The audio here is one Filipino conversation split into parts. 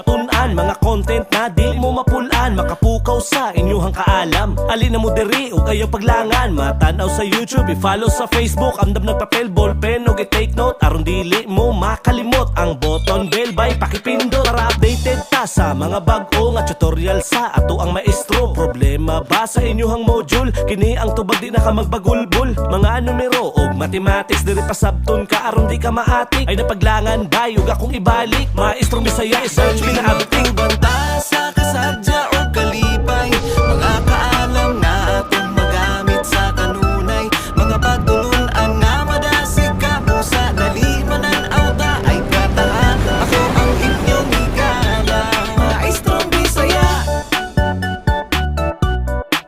matun-an, mga content na di mo mapulaan, makapukaw sa inyuhang kaalam. Alin na mo diri o kayo paglangan, matanaw sa YouTube, i-follow sa Facebook, andam na papel, ballpen o take note, aron dili mo makalimot ang button bell by pakipindot para updated ta sa mga bag-o nga tutorial sa ato ang maestro. Problema ba sa inyuhang module? Kini ang tubag di na ka magbagulbul, mga numero o mathematics diri pa sabton ka aron di ka maatik. Ay napaglangan ba yung akong ibalik, maestrong Bisaya search pinaabting banta sa kasadya o kalipay, mga kaalam na atong magamit sa kanunay, mga pagtulun-an nga madasig ka pusa nalimanan auta ay katahan. Ako ang inyong higala, maestrong Bisaya,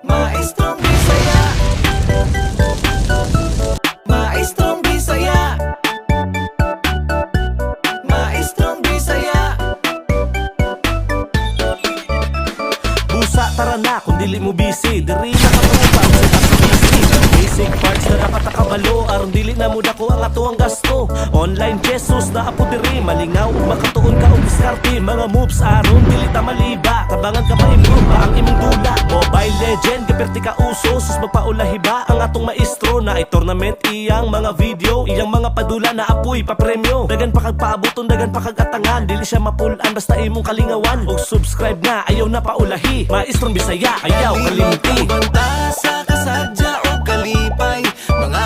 maestrong Bisaya, maestrong Bisaya, maestrong Bisaya. Busa tara na kung dili mo busy, diri na katupang sa busy. Basic parts na dapat nakabalo, aron dili na muda ko ang ato ang gasto. Online Jesus na apo diri, malingaw ug makatuon ka og diskarte. Mga moves aron dili ta maliba, tabangan ka pa-improve ba ang imong dula. Mobile Legend, giperti ka uso, sus magpaulahi ba ang atong maestro na i-tournament iyang mga video, iyang mga padula na apoy papremyo. Dagan pa kag paabuton, dagan pa kag atangan, dili siya mapulan basta imong kalingawan. Og subscribe na, ayaw na paulahi, maestrong Bisaya, ayaw kalimti. Banta sa kasadya o kalipay, mga